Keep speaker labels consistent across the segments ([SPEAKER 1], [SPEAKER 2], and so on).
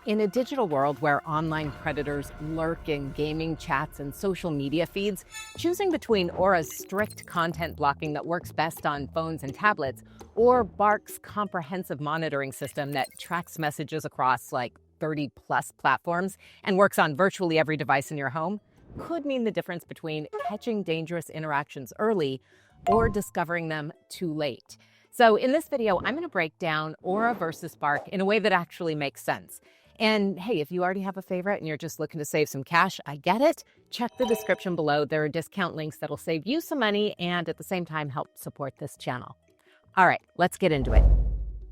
[SPEAKER 1] In a digital world where online predators lurk in gaming chats and social media feeds, choosing between Aura's strict content blocking that works best on phones and tablets, or Bark's comprehensive monitoring system that tracks messages across like 30 plus platforms and works on virtually every device in your home, could mean the difference between catching dangerous interactions early or discovering them too late. So in this video, I'm going to break down Aura versus Bark in a way that actually makes sense. And hey, if you already have a favorite and you're just looking to save some cash, I get it. Check the description below. There are discount links that'll save you some money and at the same time help support this channel. All right, let's get into it.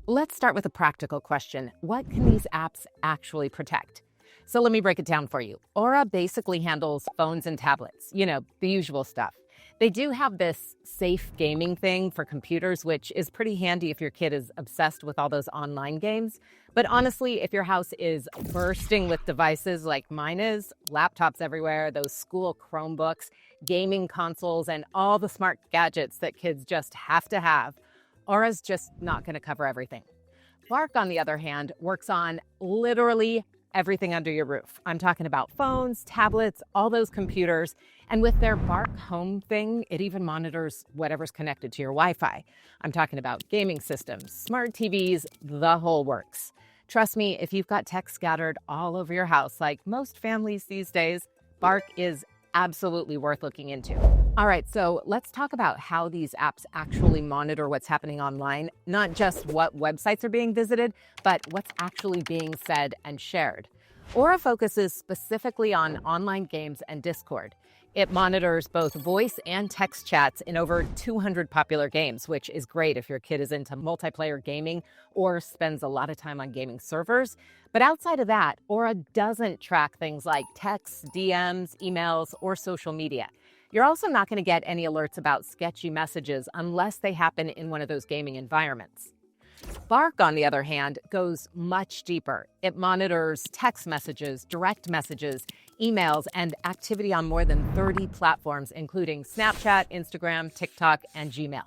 [SPEAKER 1] Let's start with a practical question. What can these apps actually protect? So let me break it down for you. Aura basically handles phones and tablets, the usual stuff. They do have this safe gaming thing for computers, which is pretty handy if your kid is obsessed with all those online games. But honestly, if your house is bursting with devices like mine is, laptops everywhere, those school Chromebooks, gaming consoles, and all the smart gadgets that kids just have to have, Aura's just not going to cover everything. Bark, on the other hand, works on literally everything under your roof. I'm talking about phones, tablets, all those computers. And with their Bark Home thing, it even monitors whatever's connected to your Wi-Fi. I'm talking about gaming systems, smart TVs, the whole works. Trust me, if you've got tech scattered all over your house, like most families these days, Bark is absolutely worth looking into. All right, so let's talk about how these apps actually monitor what's happening online, not just what websites are being visited, but what's actually being said and shared. Aura focuses specifically on online games and Discord. It monitors both voice and text chats in over 200 popular games, which is great if your kid is into multiplayer gaming or spends a lot of time on gaming servers. But outside of that, Aura doesn't track things like texts, DMs, emails, or social media. You're also not going to get any alerts about sketchy messages unless they happen in one of those gaming environments. Bark, on the other hand, goes much deeper. It monitors text messages, direct messages, emails, and activity on more than 30 platforms, including Snapchat, Instagram, TikTok, and Gmail.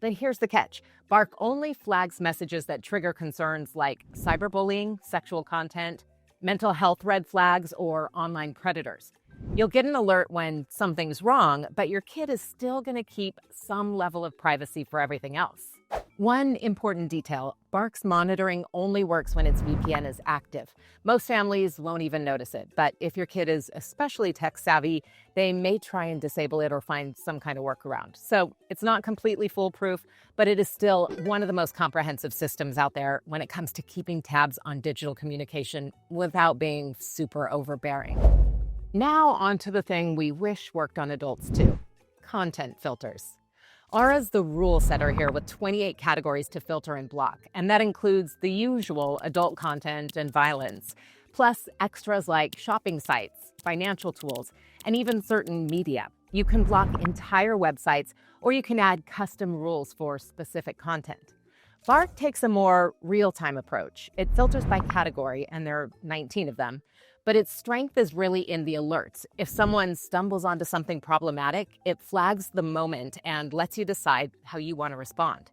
[SPEAKER 1] But here's the catch. Bark only flags messages that trigger concerns like cyberbullying, sexual content, mental health red flags, or online predators. You'll get an alert when something's wrong, but your kid is still going to keep some level of privacy for everything else. One important detail, Bark's monitoring only works when its VPN is active. Most families won't even notice it, but if your kid is especially tech savvy, they may try and disable it or find some kind of workaround. So it's not completely foolproof, but it is still one of the most comprehensive systems out there when it comes to keeping tabs on digital communication without being super overbearing. Now onto the thing we wish worked on adults too, content filters. Aura's the rule setter here with 28 categories to filter and block, and that includes the usual adult content and violence, plus extras like shopping sites, financial tools, and even certain media. You can block entire websites, or you can add custom rules for specific content. Bark takes a more real-time approach. It filters by category, and there are 19 of them. But its strength is really in the alerts. If someone stumbles onto something problematic, it flags the moment and lets you decide how you want to respond.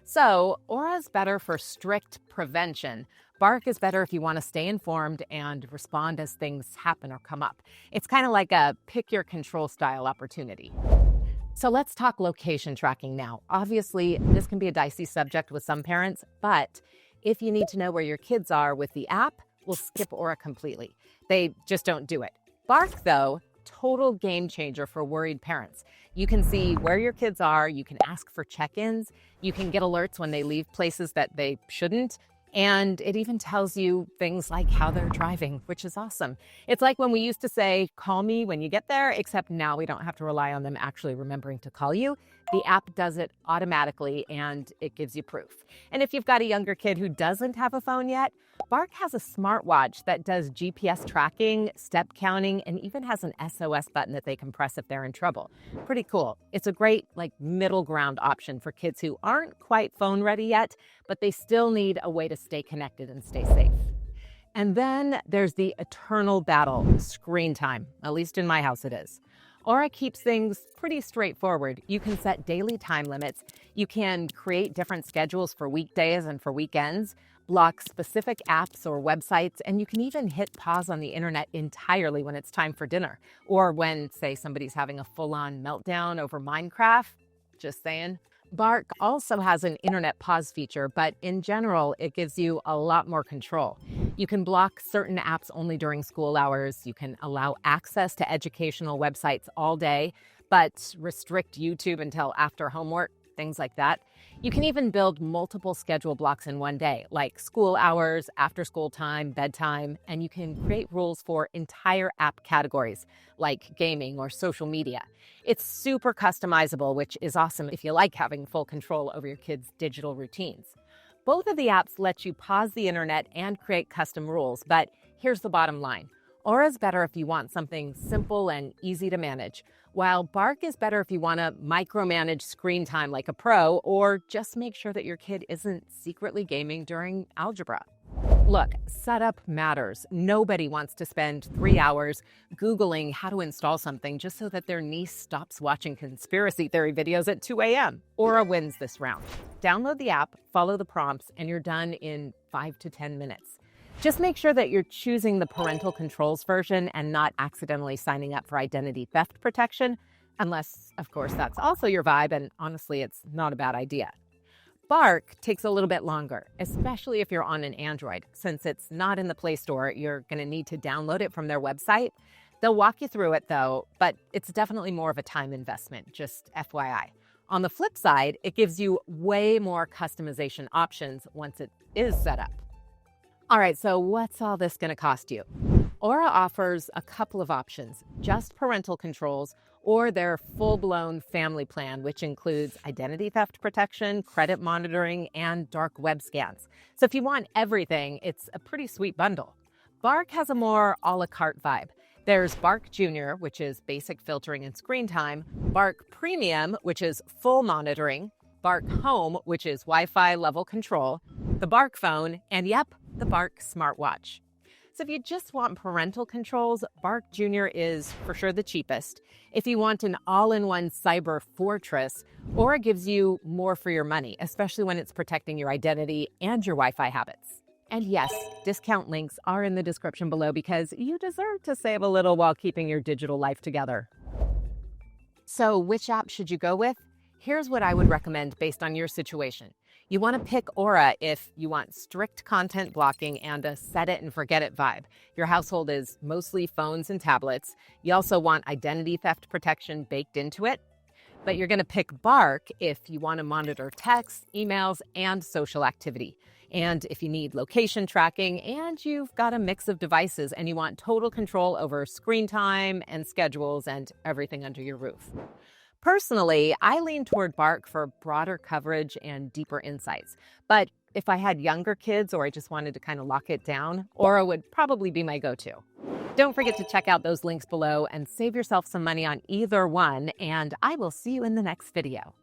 [SPEAKER 1] So, Aura is better for strict prevention. Bark is better if you want to stay informed and respond as things happen or come up. It's kind of like a pick your control style opportunity. So let's talk location tracking now. Obviously, this can be a dicey subject with some parents, but if you need to know where your kids are with the app, we'll skip Aura completely. They just don't do it. Bark, though, total game changer for worried parents. You can see where your kids are, you can ask for check-ins, you can get alerts when they leave places that they shouldn't, and it even tells you things like how they're driving, which is awesome. It's like when we used to say, call me when you get there, except now we don't have to rely on them actually remembering to call you. The app does it automatically and it gives you proof. And if you've got a younger kid who doesn't have a phone yet, Bark has a smartwatch that does GPS tracking, step counting, and even has an SOS button that they can press if they're in trouble. Pretty cool. It's a great middle ground option for kids who aren't quite phone ready yet, but they still need a way to stay connected and stay safe. And then there's the eternal battle, screen time. At least in my house it is. Aura keeps things pretty straightforward. You can set daily time limits. You can create different schedules for weekdays and for weekends. block specific apps or websites, and you can even hit pause on the internet entirely when it's time for dinner, or when, say, somebody's having a full-on meltdown over Minecraft. Just saying. Bark also has an internet pause feature, but in general, it gives you a lot more control. You can block certain apps only during school hours. You can allow access to educational websites all day, but restrict YouTube until after homework, things like that. You can even build multiple schedule blocks in one day, like school hours, after school time, bedtime, and you can create rules for entire app categories, like gaming or social media. It's super customizable, which is awesome if you like having full control over your kids' digital routines. Both of the apps let you pause the internet and create custom rules, but here's the bottom line. Aura's better if you want something simple and easy to manage, while Bark is better if you want to micromanage screen time like a pro, or just make sure that your kid isn't secretly gaming during algebra. Look, setup matters. Nobody wants to spend 3 hours Googling how to install something just so that their niece stops watching conspiracy theory videos at 2 a.m. Aura wins this round. Download the app, follow the prompts, and you're done in 5 to 10 minutes. Just make sure that you're choosing the parental controls version and not accidentally signing up for identity theft protection, unless, of course, that's also your vibe, and honestly, it's not a bad idea. Bark takes a little bit longer, especially if you're on an Android. Since it's not in the Play Store, you're going to need to download it from their website. They'll walk you through it, though, but it's definitely more of a time investment, just FYI. On the flip side, it gives you way more customization options once it is set up. All right, so what's all this going to cost you? Aura offers a couple of options: just parental controls or their full-blown family plan, which includes identity theft protection, credit monitoring, and dark web scans. So if you want everything, it's a pretty sweet bundle. Bark has a more a la carte vibe. There's Bark Junior, which is basic filtering and screen time, Bark Premium, which is full monitoring, Bark Home, which is Wi-Fi level control, the Bark Phone, and yep, the Bark smartwatch. So if you just want parental controls, Bark Junior is for sure the cheapest. If you want an all-in-one cyber fortress, Aura gives you more for your money, especially when it's protecting your identity and your Wi-Fi habits. And yes, discount links are in the description below because you deserve to save a little while keeping your digital life together. So which app should you go with? Here's what I would recommend based on your situation. You want to pick Aura if you want strict content blocking and a set it and forget it vibe. Your household is mostly phones and tablets. You also want identity theft protection baked into it. But you're going to pick Bark if you want to monitor texts, emails, and social activity. And if you need location tracking and you've got a mix of devices and you want total control over screen time and schedules and everything under your roof. Personally, I lean toward Bark for broader coverage and deeper insights. But if I had younger kids or I just wanted to kind of lock it down, Aura would probably be my go-to. Don't forget to check out those links below and save yourself some money on either one, and I will see you in the next video.